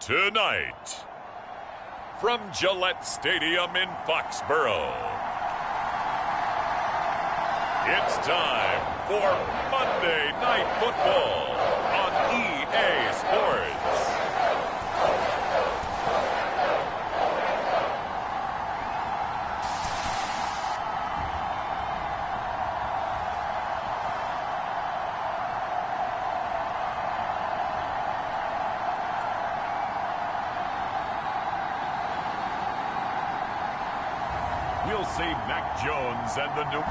Tonight, from Gillette Stadium in Foxborough, it's time for Monday Night Football on EA Sports. We'll see Mac Jones and the New...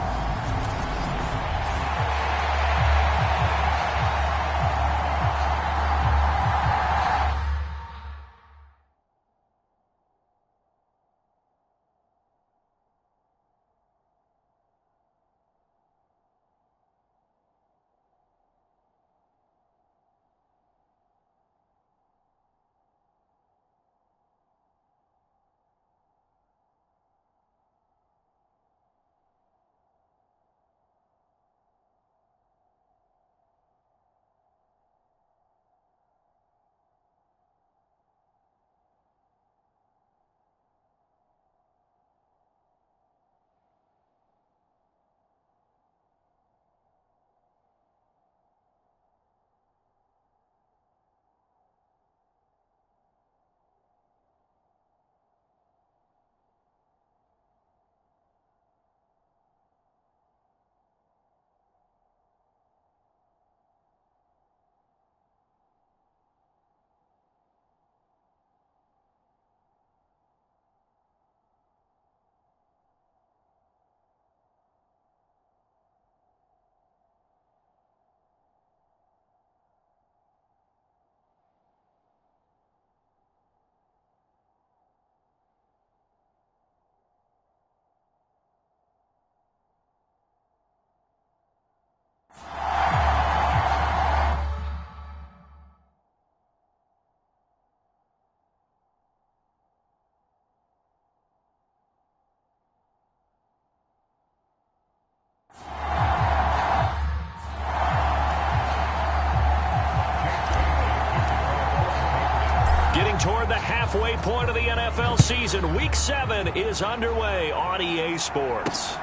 Toward the halfway point of the NFL season, Week 7 is underway on EA Sports.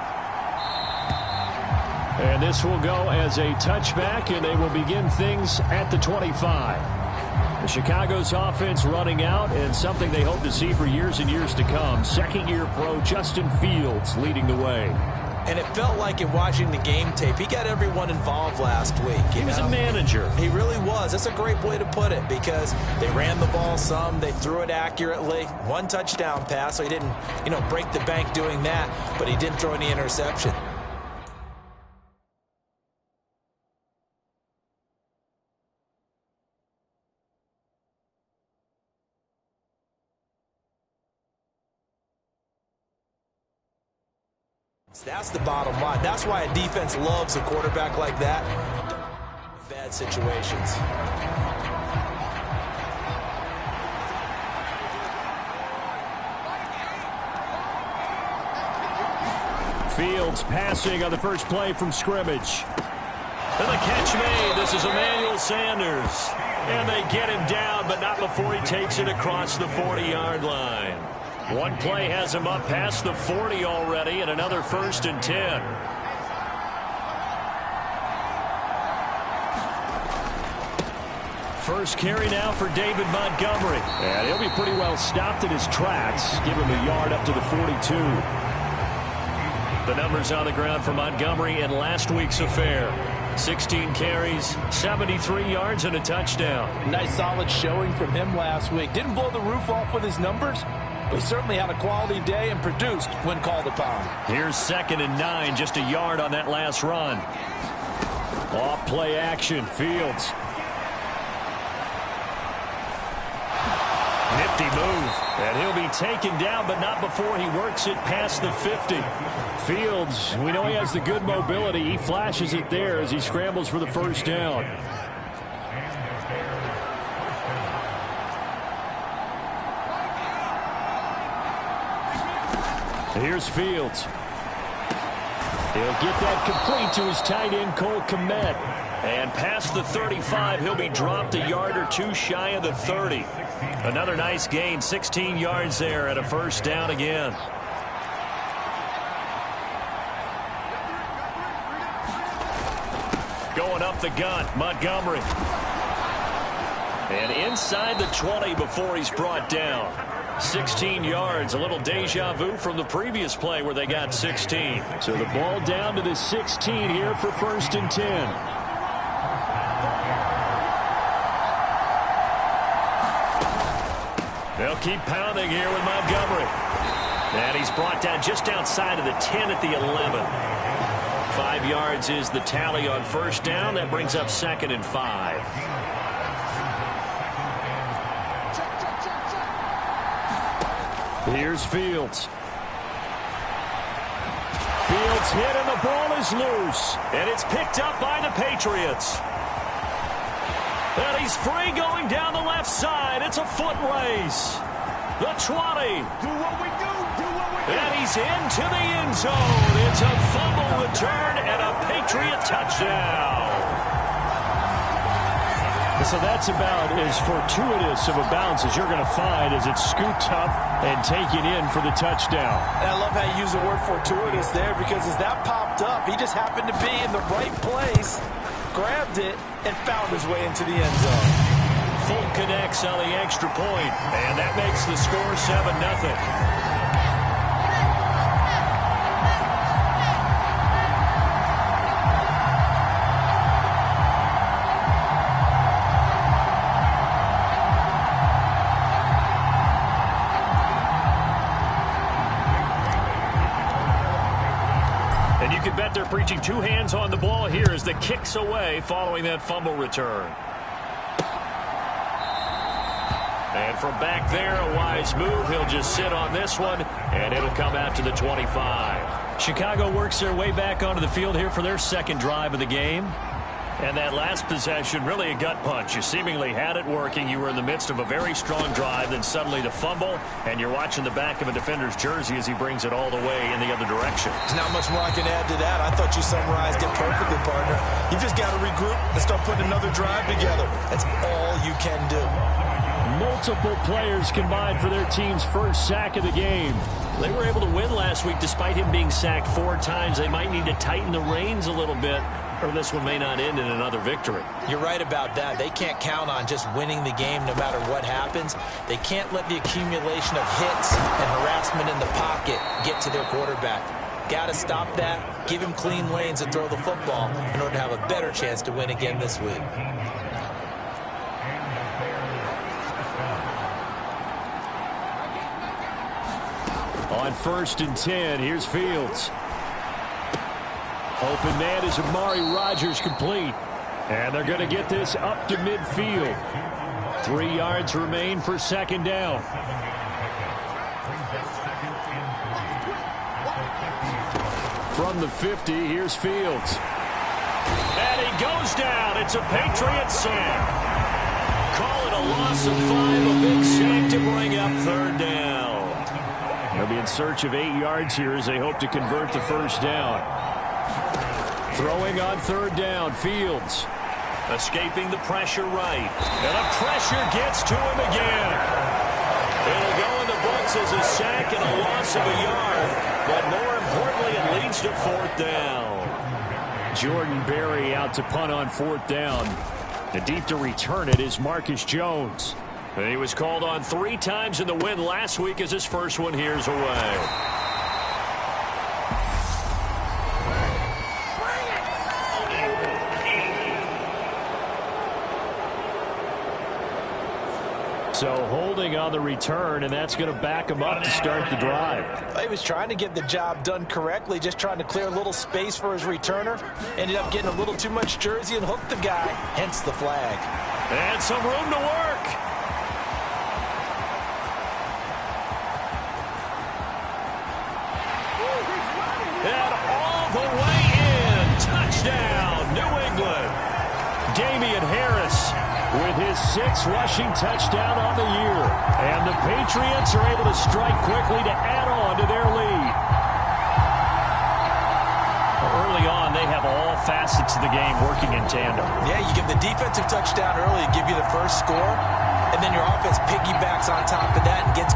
And this will go as a touchback, and they will begin things at the 25. The Chicago's offense running out, and something they hope to see for years and years to come. Second-year pro Justin Fields leading the way. And it felt like in watching the game tape, he got everyone involved last week. He was a manager. He really was. That's a great way to put it, because they ran the ball some, they threw it accurately. One touchdown pass, so he didn't, break the bank doing that, but he didn't throw any interception. That's the bottom line. That's why a defense loves a quarterback like that. Bad situations. Fields passing on the first play from scrimmage. And the catch made. This is Emmanuel Sanders. And they get him down, but not before he takes it across the 40-yard line. One play has him up past the 40 already, and another 1st and 10. First carry now for David Montgomery. And he'll be pretty well stopped in his tracks. Give him a yard up to the 42. The numbers on the ground for Montgomery in last week's affair. 16 carries, 73 yards, and a touchdown. Nice solid showing from him last week. Didn't blow the roof off with his numbers, but he certainly had a quality day and produced when called upon. Here's 2nd and 9, just a yard on that last run. Off play action, Fields. Nifty move, and he'll be taken down, but not before he works it past the 50. Fields, we know he has the good mobility. He flashes it there as he scrambles for the first down. Here's Fields. He'll get that complete to his tight end, Cole Kmet. And past the 35, he'll be dropped a yard or two shy of the 30. Another nice gain, 16 yards there and a first down again. Going up the gut, Montgomery. And inside the 20 before he's brought down. 16 yards, a little deja vu from the previous play where they got 16. So the ball down to the 16 here for 1st and 10. They'll keep pounding here with Montgomery. And he's brought down just outside of the 10 at the 11. 5 yards is the tally on first down. That brings up 2nd and 5. Here's Fields. Fields hit and the ball is loose. And it's picked up by the Patriots. And he's free going down the left side. It's a foot race. The 20. And he's into the end zone. It's a fumble return and a Patriot touchdown. So that's about as fortuitous of a bounce as you're going to find as it's scooped up and taken in for the touchdown. And I love how you use the word fortuitous there, because as that popped up, he just happened to be in the right place, grabbed it, and found his way into the end zone. Full connects on the extra point, and that makes the score 7-0. They're preaching two hands on the ball here as the kick's away following that fumble return. And from back there, a wise move. He'll just sit on this one, and it'll come out to the 25. Chicago works their way back onto the field here for their second drive of the game. And that last possession, really a gut punch. You seemingly had it working. You were in the midst of a very strong drive, then suddenly the fumble, and you're watching the back of a defender's jersey as he brings it all the way in the other direction. There's not much more I can add to that. I thought you summarized it perfectly, partner. You've just got to regroup and start putting another drive together. That's all you can do. Multiple players combined for their team's first sack of the game. They were able to win last week despite him being sacked 4 times. They might need to tighten the reins a little bit, or this one may not end in another victory. You're right about that. They can't count on just winning the game no matter what happens. They can't let the accumulation of hits and harassment in the pocket get to their quarterback. Got to stop that, give him clean lanes and throw the football in order to have a better chance to win again this week. On 1st and 10, here's Fields. Open man is Amari Rodgers complete. And they're going to get this up to midfield. 3 yards remain for 2nd down. From the 50, here's Fields. And he goes down. It's a Patriot sack. Call it a loss of 5, a big sack to bring up 3rd down. They'll be in search of 8 yards here as they hope to convert the first down. Throwing on 3rd down, Fields. Escaping the pressure right. And the pressure gets to him again. It'll go in the books as a sack and a loss of a yard. But more importantly, it leads to 4th down. Jordan Berry out to punt on 4th down. The deep to return it is Marcus Jones. And he was called on 3 times in the win last week as his first one here's away. So holding on the return, and that's going to back him up to start the drive. He was trying to get the job done correctly, just trying to clear a little space for his returner. Ended up getting a little too much jersey and hooked the guy, hence the flag. And some room to work. And all the way in. Touchdown, New England. Damian Harris with his 6th rushing touchdown on the year. And the Patriots are able to strike quickly to add on to their lead. early on, they have all facets of the game working in tandem. Yeah, you give the defensive touchdown early to give you the first score, and then your offense piggybacks on top of that and gets...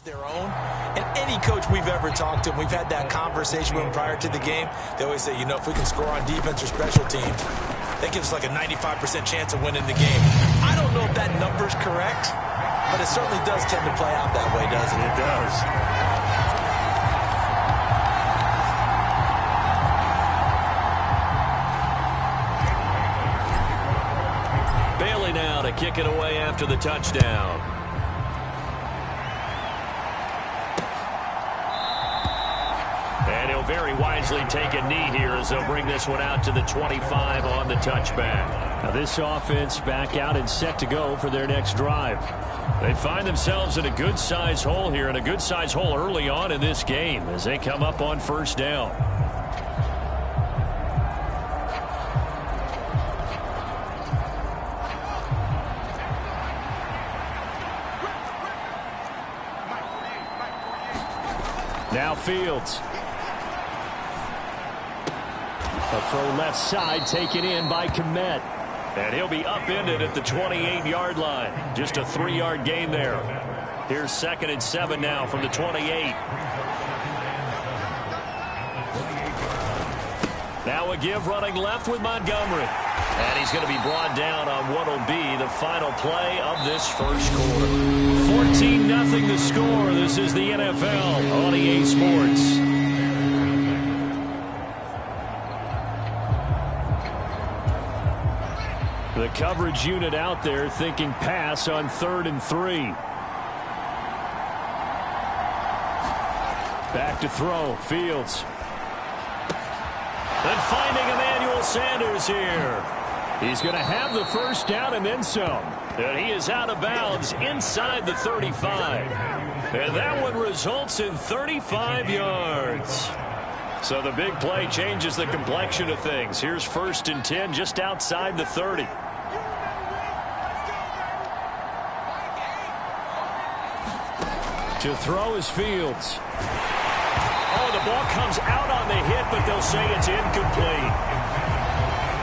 their own. And any coach we've ever talked to, and we've had that conversation with them prior to the game, they always say, you know, if we can score on defense or special teams, that gives us like a 95% chance of winning the game. I don't know if that number's correct, but it certainly does tend to play out that way, doesn't it? It does. Bailey now to kick it away after the touchdown. And he'll very wisely take a knee here as they'll bring this one out to the 25 on the touchback. Now this offense back out and set to go for their next drive. They find themselves in a good-sized hole here, and a good-sized hole early on in this game as they come up on first down. Now Fields. A throw left side taken in by Kmet. And he'll be upended at the 28-yard line. Just a 3-yard gain there. Here's 2nd and 7 now from the 28. Now a give running left with Montgomery. And he's going to be brought down on what will be the final play of this first quarter. 14-0 the score. This is the NFL on EA Sports. The coverage unit out there thinking pass on 3rd and 3. Back to throw. Fields. And finding Emmanuel Sanders here. He's going to have the first down and then some. And he is out of bounds inside the 35. And that one results in 35 yards. So the big play changes the complexion of things. Here's 1st and 10 just outside the 30. To throw is Fields. Oh, the ball comes out on the hit, but they'll say it's incomplete.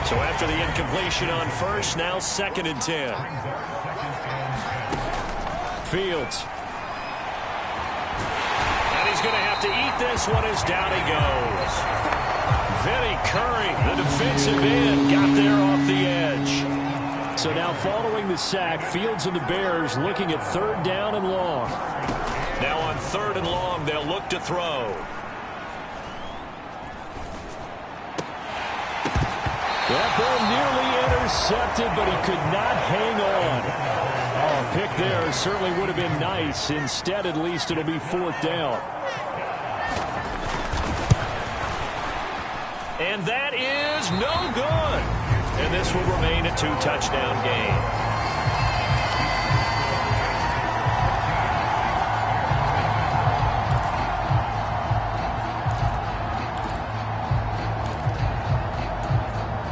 So after the incompletion on first, now 2nd and 10. Fields. And he's going to have to eat this one as down he goes. Vinny Curry, the defensive end, got there off the edge. So now following the sack, Fields and the Bears looking at 3rd down and long. Now on 3rd and long, they'll look to throw. That ball nearly intercepted, but he could not hang on. Oh, a pick there certainly would have been nice. Instead, at least, it'll be 4th down. And that is no good. And this will remain a 2-touchdown game.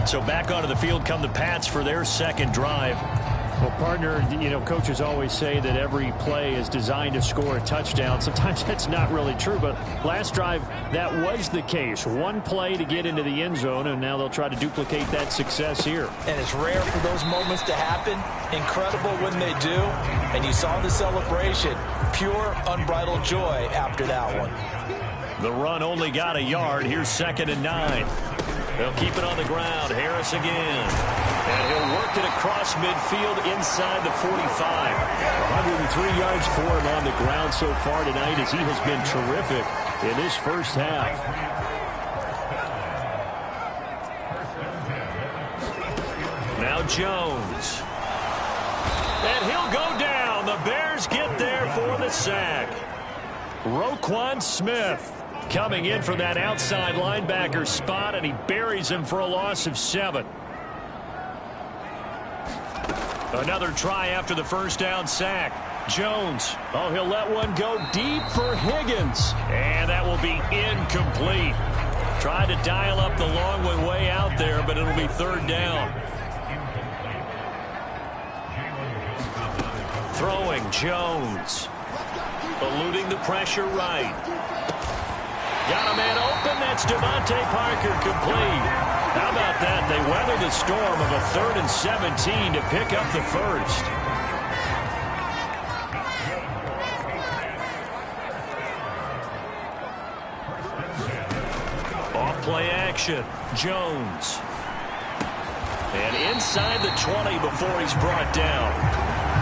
So back onto the field come the Pats for their 2nd drive. Well, partner, you know, coaches always say that every play is designed to score a touchdown. Sometimes that's not really true, but last drive, that was the case. One play to get into the end zone, and now they'll try to duplicate that success here. And it's rare for those moments to happen. Incredible when they do. And you saw the celebration. Pure, unbridled joy after that one. The run only got a yard. Here's 2nd and 9. They'll keep it on the ground. Harris again. And he'll work it across midfield inside the 45. 103 yards for him on the ground so far tonight as he has been terrific in this first half. Now Jones. And he'll go down. The Bears get there for the sack. Roquan Smith coming in for that outside linebacker spot, and he buries him for a loss of 7. Another try after the first down sack. Jones. Oh, he'll let one go deep for Higgins. And that will be incomplete. Tried to dial up the long one way out there, but it'll be 3rd down. Throwing Jones. Eluding the pressure right. Got a man open. That's Devontae Parker complete. How about that? They weather the storm of a 3rd and 17 to pick up the first. Off play action. Jones. And inside the 20 before he's brought down.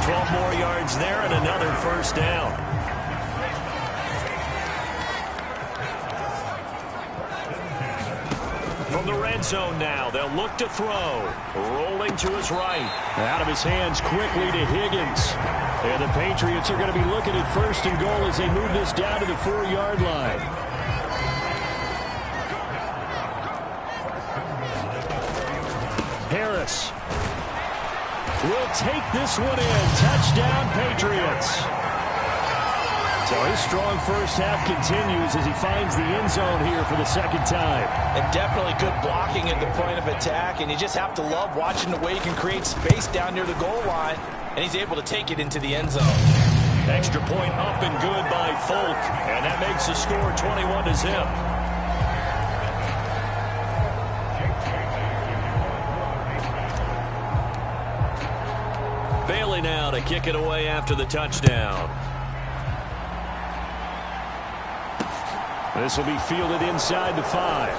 12 more yards there and another first down. From the red zone now, they'll look to throw. Rolling to his right. Out of his hands quickly to Higgins. And the Patriots are going to be looking at 1st and goal as they move this down to the 4-yard line. Harris will take this one in. Touchdown, Patriots. So his strong first half continues as he finds the end zone here for the 2nd time. And definitely good blocking at the point of attack, and you just have to love watching the way he can create space down near the goal line, and he's able to take it into the end zone. Extra point up and good by Folk, and that makes the score 21-0. Bailey now to kick it away after the touchdown. This will be fielded inside the 5.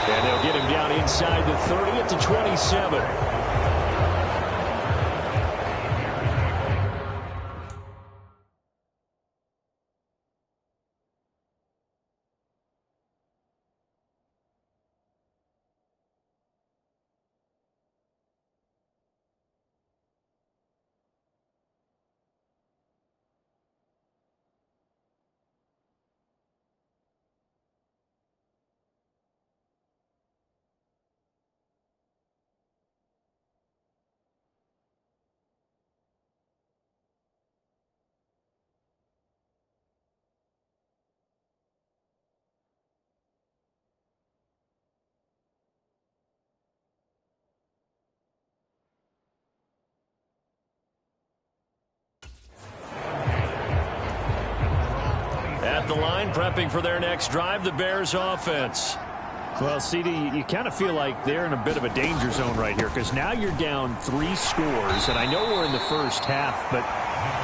And they'll get him down inside the 30 at the 27. At the line, prepping for their next drive, the Bears offense. Well, CD, you kind of feel like they're in a bit of a danger zone right here because now you're down 3 scores, and I know we're in the first half, but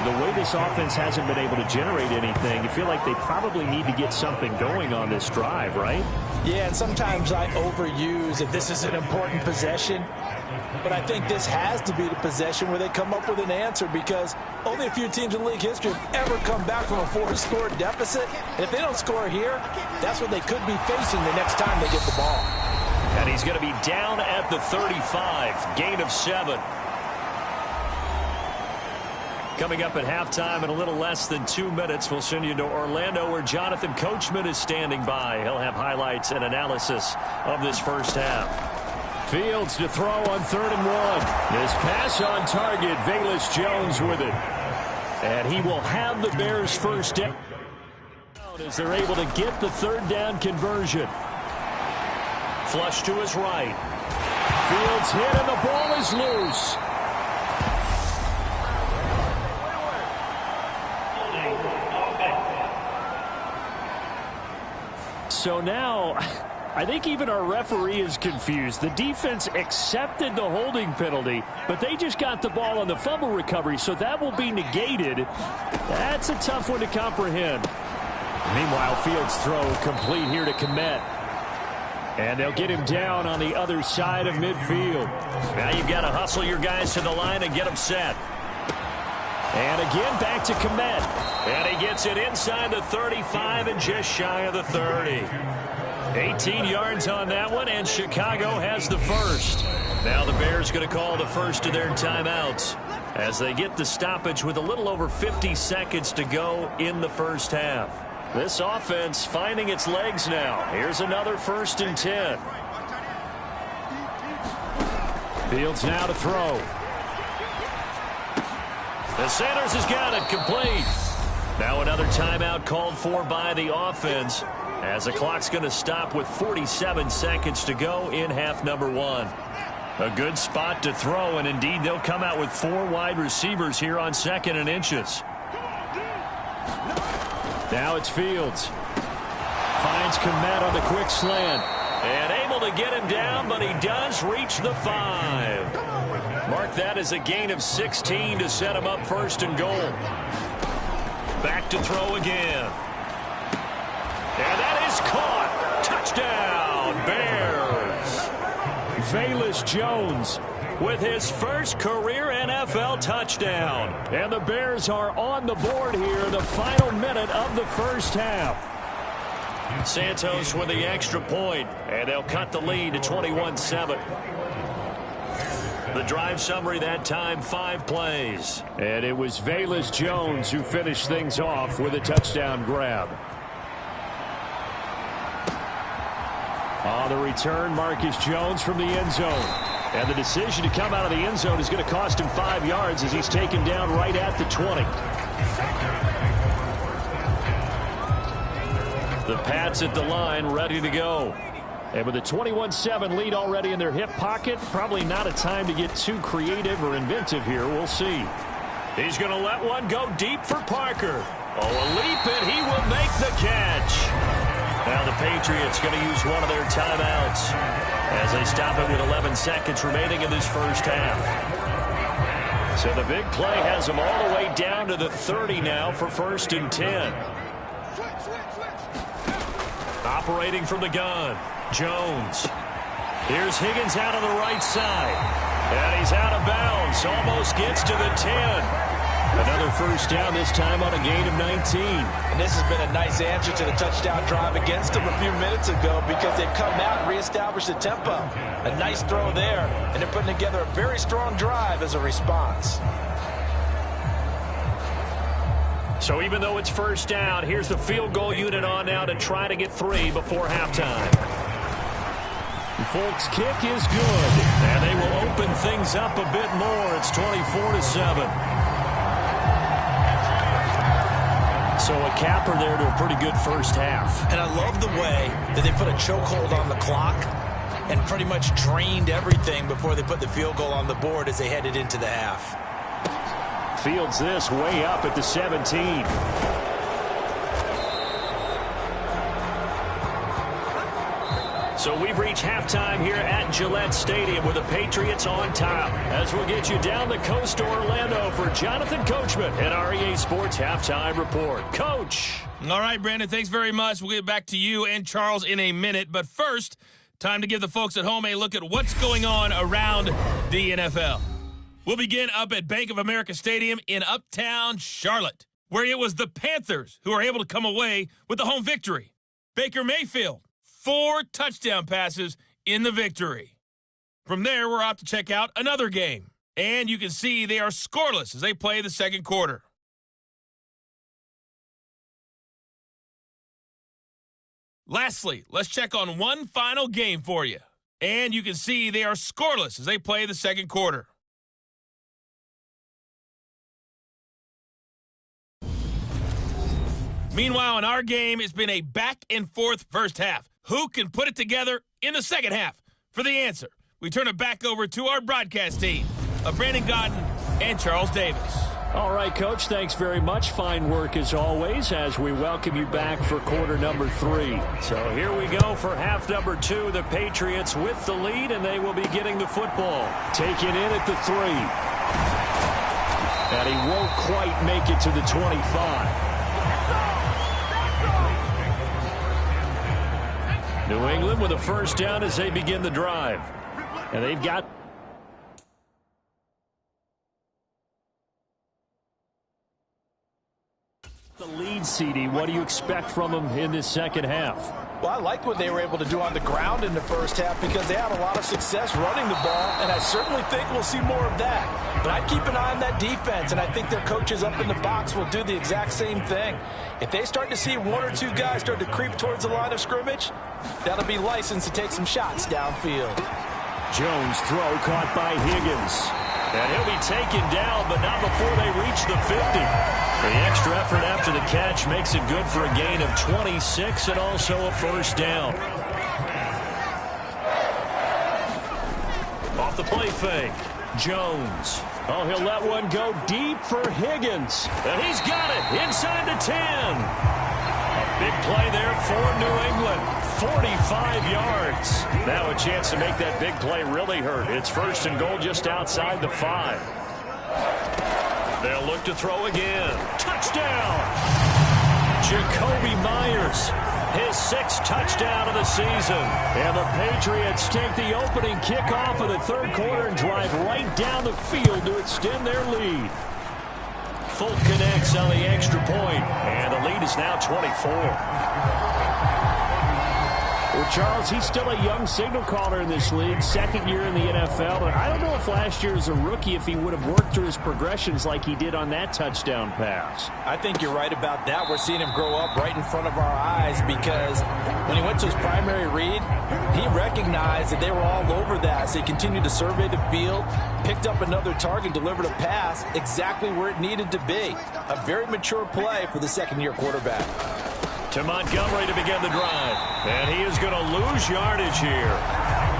the way this offense hasn't been able to generate anything, you feel like they probably need to get something going on this drive, right? Yeah, and sometimes I overuse if this is an important possession, but I think this has to be the possession where they come up with an answer because only a few teams in league history have ever come back from a 4-score deficit. And if they don't score here, that's what they could be facing the next time they get the ball. And he's going to be down at the 35, gain of 7. Coming up at halftime in a little less than 2 minutes, we'll send you to Orlando where Jonathan Coachman is standing by. He'll have highlights and analysis of this first half. Fields to throw on 3rd and 1. His pass on target. Velus Jones with it. And he will have the Bears' first down as they're able to get the 3rd down conversion. Flush to his right. Fields hit and the ball is loose. So now, I think even our referee is confused. The defense accepted the holding penalty, but they just got the ball on the fumble recovery, so that will be negated. That's a tough one to comprehend. Meanwhile, Fields' throw complete here to Kmet. And they'll get him down on the other side of midfield. Now you've got to hustle your guys to the line and get them set. And again, back to Komet. And he gets it inside the 35 and just shy of the 30. 18 yards on that one, and Chicago has the first. Now the Bears going to call the first of their timeouts as they get the stoppage with a little over 50 seconds to go in the first half. This offense finding its legs now. Here's another 1st and 10. Fields now to throw. The Sanders has got it complete. Now another timeout called for by the offense as the clock's going to stop with 47 seconds to go in half number 1. A good spot to throw, and indeed they'll come out with 4 wide receivers here on 2nd and inches. Now it's Fields. Finds Komet on the quick slant. And able to get him down, but he does reach the 5. Mark that as a gain of 16 to set him up 1st and goal. Back to throw again. And that is caught. Touchdown, Bears. Velus Jones with his first career NFL touchdown. And the Bears are on the board here in the final minute of the first half. Santos with the extra point, and they'll cut the lead to 21-7. The drive summary that time, 5 plays. And it was Velus Jones who finished things off with a touchdown grab. On the return, Marcus Jones from the end zone. And the decision to come out of the end zone is going to cost him 5 yards as he's taken down right at the 20. The Pats at the line, ready to go. And with a 21-7 lead already in their hip pocket, probably not a time to get too creative or inventive here. We'll see. He's going to let one go deep for Parker. Oh, a leap, and he will make the catch. Now the Patriots going to use one of their timeouts as they stop it with 11 seconds remaining in this first half. So the big play has them all the way down to the 30 now for 1st and 10. Operating from the gun, Jones. Here's Higgins out on the right side. And he's out of bounds. Almost gets to the 10. Another first down, this time on a gain of 19. And this has been a nice answer to the touchdown drive against them a few minutes ago because they've come out and reestablished the tempo. A nice throw there, and they're putting together a very strong drive as a response. So even though it's first down, here's the field goal unit on now to try to get 3 before halftime. Folks' kick is good, and they will open things up a bit more. It's 24-7. So a capper there to a pretty good first half. And I love the way that they put a chokehold on the clock and pretty much drained everything before they put the field goal on the board as they headed into the half. Fields this way up at the 17. So we've reached halftime here at Gillette Stadium with the Patriots on top. As we'll get you down the coast to Orlando for Jonathan Coachman at our EA Sports Halftime Report. Coach. All right, Brandon, thanks very much. We'll get back to you and Charles in a minute. But first, time to give the folks at home a look at what's going on around the NFL. We'll begin up at Bank of America Stadium in Uptown Charlotte, where it was the Panthers who were able to come away with the home victory. Baker Mayfield, 4 touchdown passes in the victory. From there, we're off to check out another game. And you can see they are scoreless as they play the second quarter. Lastly, let's check on one final game for you. And you can see they are scoreless as they play the second quarter. Meanwhile, in our game, it's been a back-and-forth first half. Who can put it together in the second half? For the answer, we turn it back over to our broadcast team of Brandon Godden and Charles Davis. All right, Coach, thanks very much. Fine work as always as we welcome you back for quarter number 3. So here we go for half number 2. The Patriots with the lead, and they will be getting the football. Taken in at the 3. And he won't quite make it to the 25. New England with a first down as they begin the drive. And they've got the lead, CD. What do you expect from them in this second half? Well, I like what they were able to do on the ground in the first half because they had a lot of success running the ball, and I certainly think we'll see more of that. But I'd keep an eye on that defense, and I think their coaches up in the box will do the exact same thing. If they start to see one or two guys start to creep towards the line of scrimmage, that'll be licensed to take some shots downfield. Jones throw caught by Higgins. And he'll be taken down, but not before they reach the 50. The extra effort after the catch makes it good for a gain of 26 and also a first down. Off the play fake. Jones. Oh, he'll let one go deep for Higgins. And he's got it inside the 10. A big play there for New England. 45 yards. Now a chance to make that big play really hurt. It's first and goal just outside the 5. They'll look to throw again. Touchdown! Jacoby Myers, his 6th touchdown of the season. And the Patriots take the opening kickoff of the third quarter and drive right down the field to extend their lead. Folk connects on the extra point, and the lead is now 24. Well, Charles, he's still a young signal caller in this league, second year in the NFL. But I don't know if last year as a rookie, if he would have worked through his progressions like he did on that touchdown pass. I think you're right about that. We're seeing him grow up right in front of our eyes because when he went to his primary read, he recognized that they were all over that. So he continued to survey the field, picked up another target, delivered a pass exactly where it needed to be. A very mature play for the second-year quarterback. To Montgomery to begin the drive. And he is going to lose yardage here.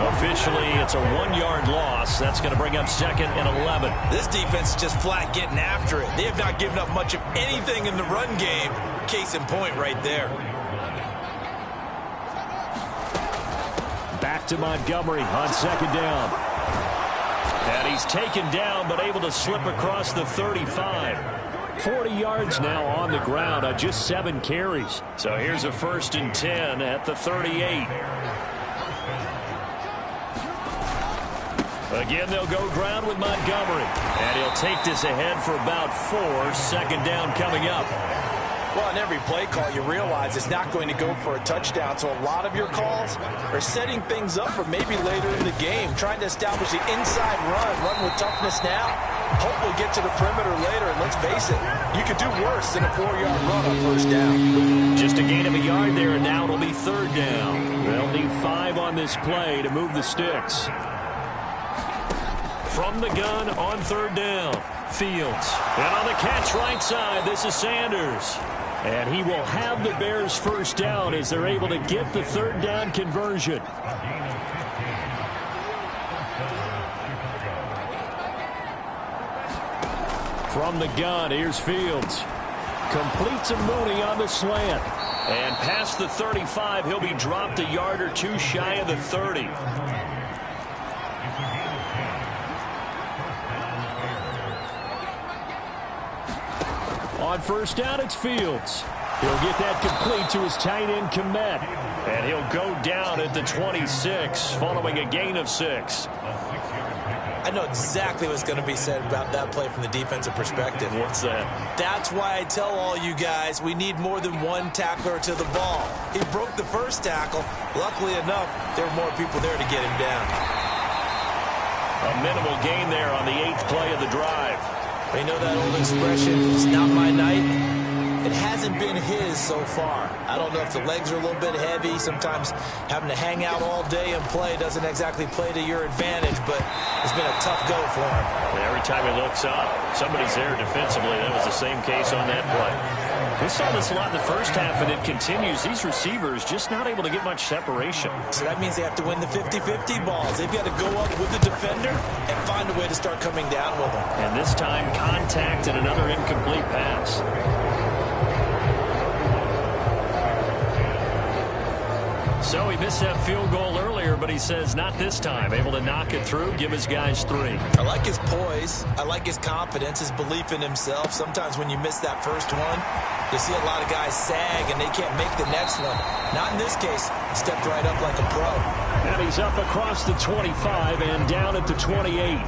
Officially, it's a 1-yard loss. That's going to bring up second and 11. This defense is just flat getting after it. They have not given up much of anything in the run game. Case in point right there. Back to Montgomery on second down. And he's taken down but able to slip across the 35. 40 yards now on the ground on just 7 carries. So here's a first and 10 at the 38. Again, they'll go ground with Montgomery. And he'll take this ahead for about 4. Second down coming up. Well, in every play call, you realize it's not going to go for a touchdown. So a lot of your calls are setting things up for maybe later in the game, trying to establish the inside run with toughness now. Hopefully get to the perimeter later. And let's face it, you could do worse than a 4-yard run on first down. Just a gain of a yard there, and now it'll be third down. They'll need 5 on this play to move the sticks. From the gun on third down, Fields. And on the catch right side, this is Sanders. And he will have the Bears first down as they're able to get the third down conversion. From the gun, here's Fields. Completes a Mooney on the slant. And past the 35, he'll be dropped a yard or 2 shy of the 30. On first down, it's Fields. He'll get that complete to his tight end, Kmet. And he'll go down at the 26, following a gain of 6. I know exactly what's going to be said about that play from the defensive perspective. What's that? That's why I tell all you guys we need more than one tackler to the ball. He broke the first tackle. Luckily enough, there were more people there to get him down. A minimal gain there on the 8th play of the drive. You know that old expression, it's not my night? It hasn't been his so far. I don't know if the legs are a little bit heavy. Sometimes having to hang out all day and play doesn't exactly play to your advantage, but it's been a tough go for him. And every time he looks up, somebody's there defensively. That was the same case on that play. We saw this a lot in the first half, and it continues. These receivers just not able to get much separation. So that means they have to win the 50-50 balls. They've got to go up with the defender and find a way to start coming down with them. And this time, contact and another incomplete pass. So he missed that field goal earlier, earlier, but he says not this time. Able to knock it through, give his guys 3. I like his poise. I like his confidence, his belief in himself. Sometimes when you miss that first one, you see a lot of guys sag and they can't make the next one. Not in this case. Stepped right up like a pro. And he's up across the 25 and down at the 28.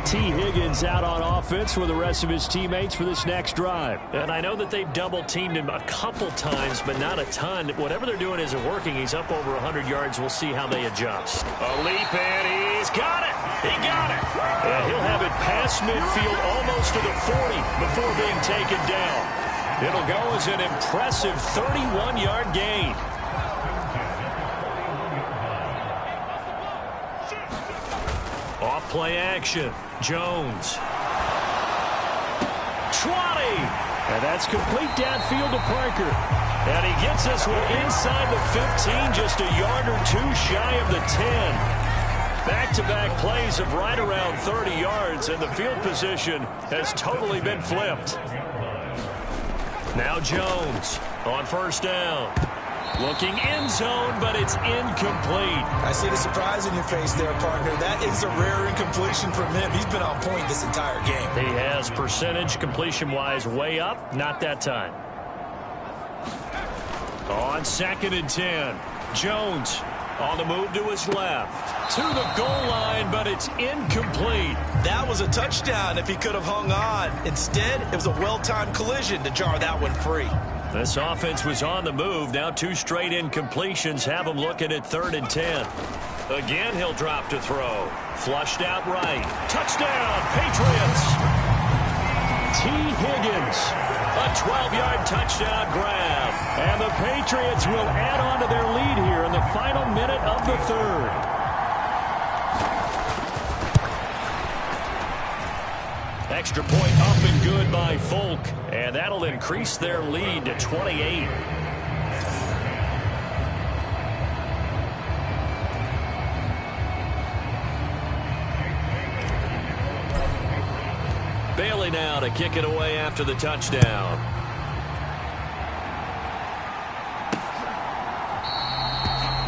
T. Higgins out on offense with the rest of his teammates for this next drive. And I know that they've double-teamed him a couple times, but not a ton. Whatever they're doing isn't working. He's up over 100 yards. We'll see how they adjust. A leap, and he's got it. He got it. And he'll have it past midfield almost to the 40 before being taken down. It'll go as an impressive 31-yard gain. Off play action. Jones. 20. And that's complete downfield to Parker. And he gets this one inside the 15, just a yard or two shy of the 10. Back-to-back plays of right around 30 yards, and the field position has totally been flipped. Now Jones on first down. Looking end zone, but it's incomplete. I see the surprise in your face there, partner. That is a rare incompletion from him. He's been on point this entire game. He has percentage completion-wise way up. Not that time. On 2nd and 10. Jones on the move to his left. To the goal line, but it's incomplete. That was a touchdown if he could have hung on. Instead, it was a well-timed collision to jar that one free. This offense was on the move. Now 2 straight incompletions have him looking at 3rd and 10. Again, he'll drop to throw. Flushed out right. Touchdown, Patriots. T. Higgins, a 12-yard touchdown grab. And the Patriots will add on to their lead here in the final minute of the 3rd. Extra point up and good by Folk, and that'll increase their lead to 28. Bailey now to kick it away after the touchdown.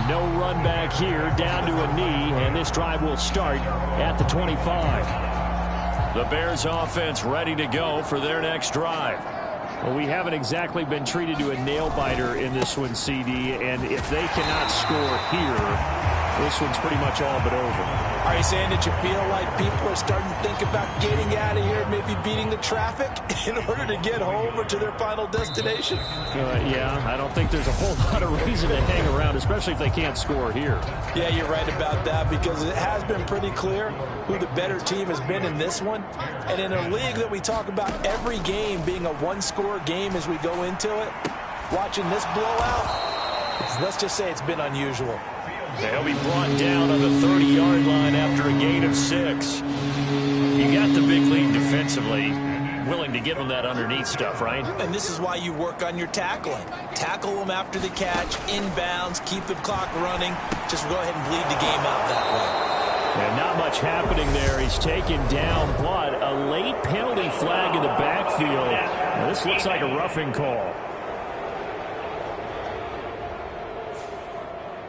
No run back here, down to a knee, and this drive will start at the 25. The Bears offense ready to go for their next drive. Well, we haven't exactly been treated to a nail-biter in this one, CD, and if they cannot score here, this one's pretty much all but over. Are you saying that you feel like people are starting to think about getting out of here, maybe beating the traffic in order to get home or to their final destination? Yeah, I don't think there's a whole lot of reason to hang around, especially if they can't score here. Yeah, you're right about that, because it has been pretty clear who the better team has been in this one. And in a league that we talk about every game being a one-score game as we go into it, watching this blowout, let's just say it's been unusual. They'll be brought down on the 30-yard line after a gain of 6. You got the big lead defensively. Willing to give them that underneath stuff, right? And this is why you work on your tackling. Tackle them after the catch, inbounds, keep the clock running. Just go ahead and bleed the game out that way. And not much happening there. He's taken down, but a late penalty flag in the backfield. Now, this looks like a roughing call.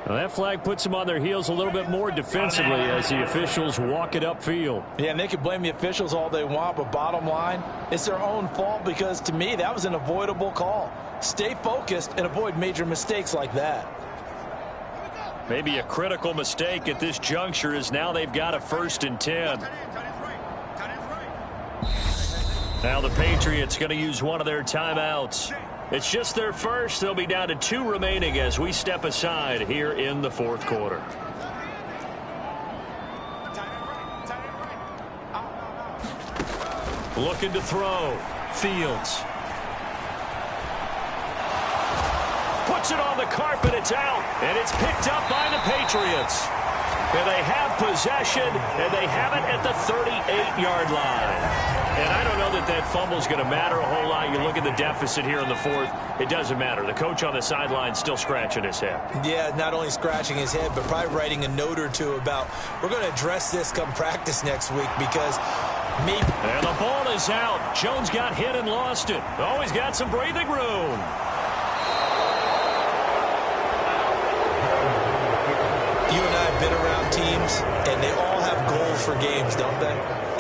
Well, that flag puts them on their heels a little bit more defensively as the officials walk it upfield. Yeah, and they can blame the officials all they want, but bottom line, it's their own fault, because to me, that was an avoidable call. Stay focused and avoid major mistakes like that. Maybe a critical mistake at this juncture is now they've got a 1st and 10. Now the Patriots going to use one of their timeouts. It's just their first. They'll be down to 2 remaining as we step aside here in the 4th quarter. Looking to throw. Fields. Puts it on the carpet. It's out. And it's picked up by the Patriots. And they have possession, and they have it at the 38-yard line. And I don't know that that fumble is going to matter a whole lot. You look at the deficit here in the 4th, it doesn't matter. The coach on the sideline still scratching his head. Yeah, not only scratching his head, but probably writing a note or two about, we're going to address this come practice next week, because maybe... And the ball is out. Jones got hit and lost it. Oh, he's got some breathing room. I've been around teams, and they all have goals for games, don't they?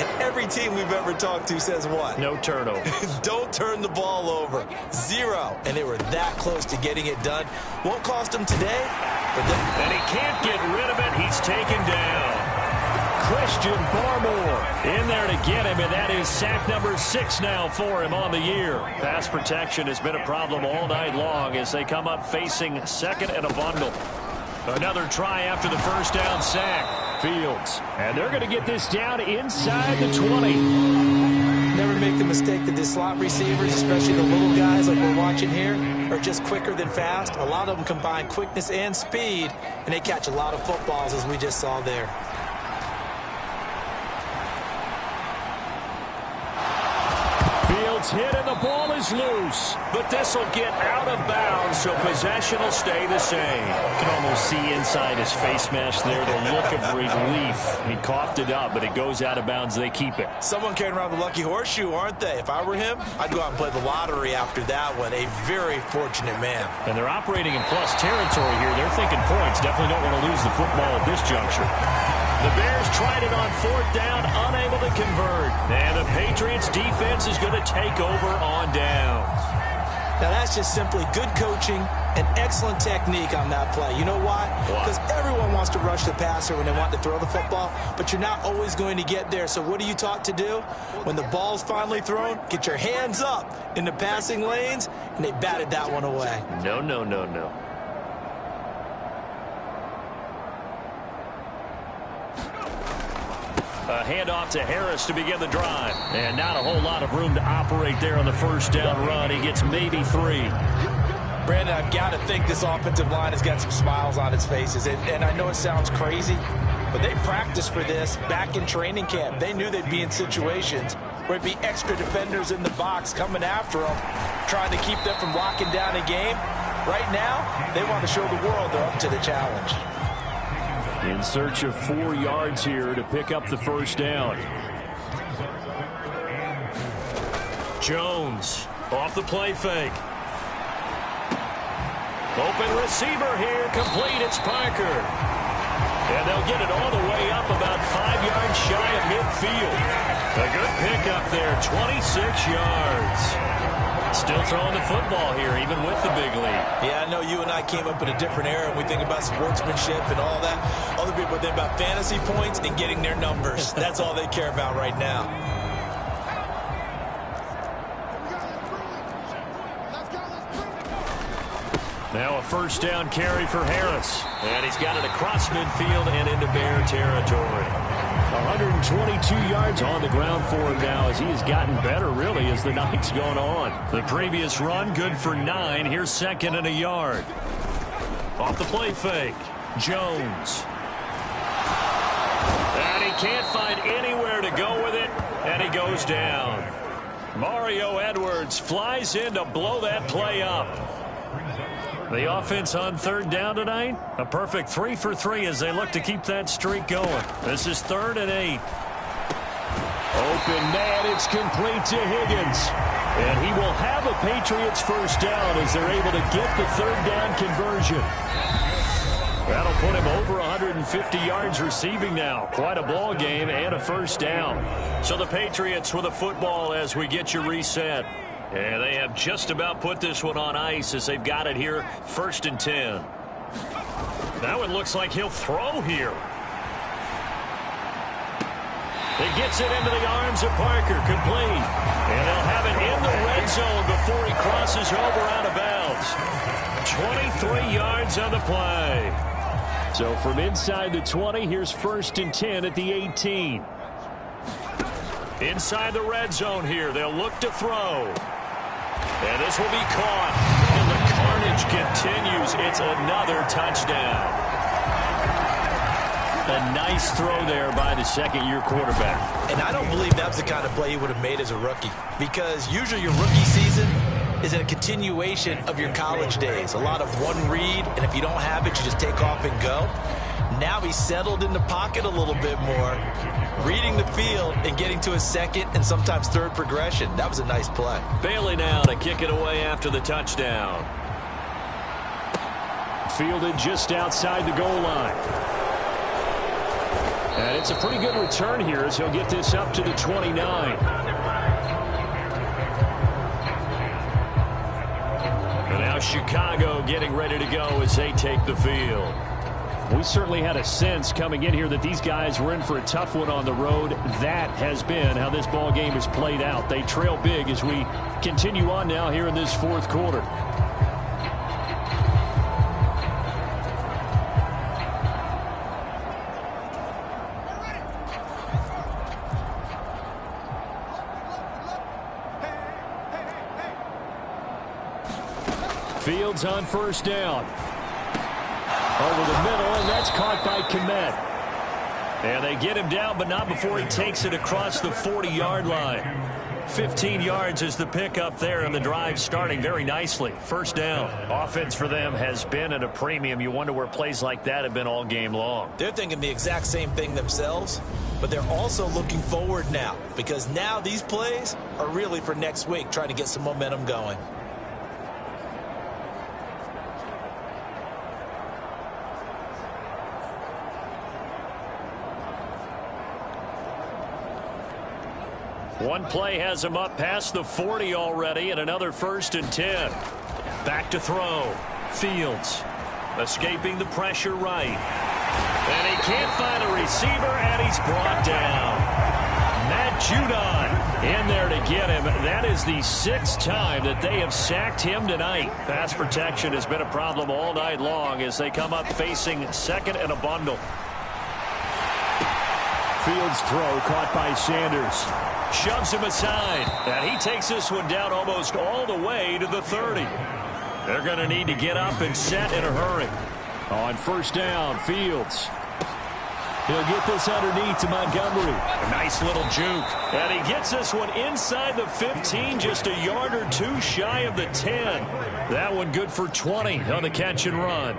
And every team we've ever talked to says what? No turnovers. Don't turn the ball over. 0. And they were that close to getting it done. Won't cost them today. And he can't get rid of it. He's taken down. Christian Barmore in there to get him, and that is sack number 6 now for him on the year. Pass protection has been a problem all night long as they come up facing second and a bundle. Another try after the first down sack. Fields. And they're going to get this down inside the 20. Never make the mistake that the slot receivers, especially the little guys like we're watching here, are just quicker than fast. A lot of them combine quickness and speed, and they catch a lot of footballs, as we just saw there. Fields hit and the ball is loose. But this will get out of bounds, so possession will stay the same. You can almost see inside his face mask there the look of relief. He coughed it up, but it goes out of bounds. They keep it. Someone carrying around the lucky horseshoe, aren't they? If I were him, I'd go out and play the lottery after that one. A very fortunate man. And they're operating in plus territory here. They're thinking points. Definitely don't want to lose the football at this juncture. The Bears tried it on 4th down, unable to convert. And the Patriots defense is going to take over on downs. Now that's just simply good coaching and excellent technique on that play. You know why? Because everyone wants to rush the passer when they want to throw the football, but you're not always going to get there. So what are you taught to do? When the ball's finally thrown, get your hands up in the passing lanes, and they batted that one away. No, no, no, no. A handoff to Harris to begin the drive. And not a whole lot of room to operate there on the first down run. He gets maybe 3. Brandon, I've got to think this offensive line has got some smiles on its faces. And I know it sounds crazy, but they practiced for this back in training camp. They knew they'd be in situations where it'd be extra defenders in the box coming after them, trying to keep them from locking down a game. Right now, they want to show the world they're up to the challenge. In search of 4 yards here to pick up the first down. Jones off the play fake. Open receiver here, complete. It's Parker. And they'll get it all the way up about 5 yards shy of midfield. A good pickup there, 26 yards. Still throwing the football here, even with the big lead. Yeah, I know you and I came up in a different era, and we think about sportsmanship and all that. Other people think about fantasy points and getting their numbers. That's all they care about right now. Now a first down carry for Harris. And he's got it across midfield and into Bear territory. 122 yards on the ground for him now as he has gotten better, really, as the night's gone on. The previous run, good for 9. Here's 2nd and a yard. Off the play fake, Jones. And he can't find anywhere to go with it, and he goes down. Mario Edwards flies in to blow that play up. The offense on 3rd down tonight, a perfect 3 for 3 as they look to keep that streak going. This is 3rd and 8. Open man, it's complete to Higgins. And he will have a Patriots first down as they're able to get the 3rd down conversion. That'll put him over 150 yards receiving now. Quite a ball game and a first down. So the Patriots with a football as we get you reset. And they have just about put this one on ice as they've got it here, 1st and 10. That one looks like he'll throw here. He gets it into the arms of Parker, complete. And they'll have it in the red zone before he crosses over out of bounds. 23 yards on the play. So from inside the 20, here's 1st and 10 at the 18. Inside the red zone here, they'll look to throw. And this will be caught. And the carnage continues. It's another touchdown. A nice throw there by the 2nd-year quarterback. And I don't believe that was the kind of play he would have made as a rookie. Because usually your rookie season is a continuation of your college days. A lot of one read, and if you don't have it, you just take off and go. Now he's settled in the pocket a little bit more, reading the field and getting to his 2nd and sometimes 3rd progression. That was a nice play. Bailey now to kick it away after the touchdown. Fielded just outside the goal line. And it's a pretty good return here as he'll get this up to the 29. And now Chicago getting ready to go as they take the field. We certainly had a sense coming in here that these guys were in for a tough one on the road. That has been how this ball game has played out. They trail big as we continue on now here in this fourth quarter. Fields on first down. Over the middle, and that's caught by Kmet. And they get him down, but not before he takes it across the 40-yard line. 15 yards is the pickup there, and the drive starting very nicely. First down. Offense for them has been at a premium. You wonder where plays like that have been all game long. They're thinking the exact same thing themselves, but they're also looking forward now, because now these plays are really for next week, trying to get some momentum going. One play has him up past the 40 already, and another 1st and 10. Back to throw. Fields escaping the pressure right. And he can't find a receiver, and he's brought down. Matt Judon in there to get him. That is the 6th time that they have sacked him tonight. Pass protection has been a problem all night long as they come up facing second and a bundle. Fields throw caught by Sanders. Shoves him aside, and he takes this one down almost all the way to the 30. They're going to need to get up and set in a hurry. On first down, Fields. He'll get this underneath to Montgomery. A nice little juke. And he gets this one inside the 15, just a yard or two shy of the 10. That one good for 20 on the catch and run.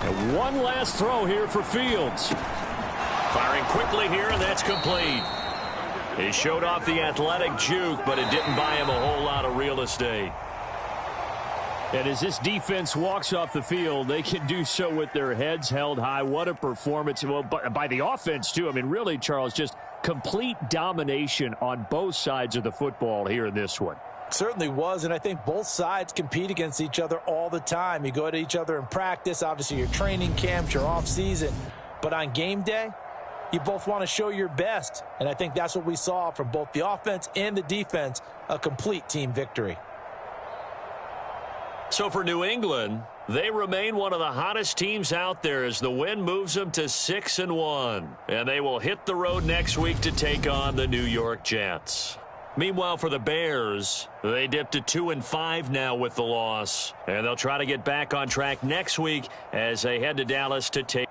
And one last throw here for Fields. Firing quickly here, and that's complete. He showed off the athletic juke, but it didn't buy him a whole lot of real estate. And as this defense walks off the field, they can do so with their heads held high. What a performance. Well, by the offense, too. I mean, really, Charles, just complete domination on both sides of the football here in this one. Certainly was, and I think both sides compete against each other all the time. You go to each other in practice, obviously your training camps, your off season, but on game day, you both want to show your best, and I think that's what we saw from both the offense and the defense, a complete team victory. So for New England, they remain one of the hottest teams out there as the win moves them to 6-1, and they will hit the road next week to take on the New York Jets. Meanwhile, for the Bears, they dipped to 2-5 now with the loss, and they'll try to get back on track next week as they head to Dallas to take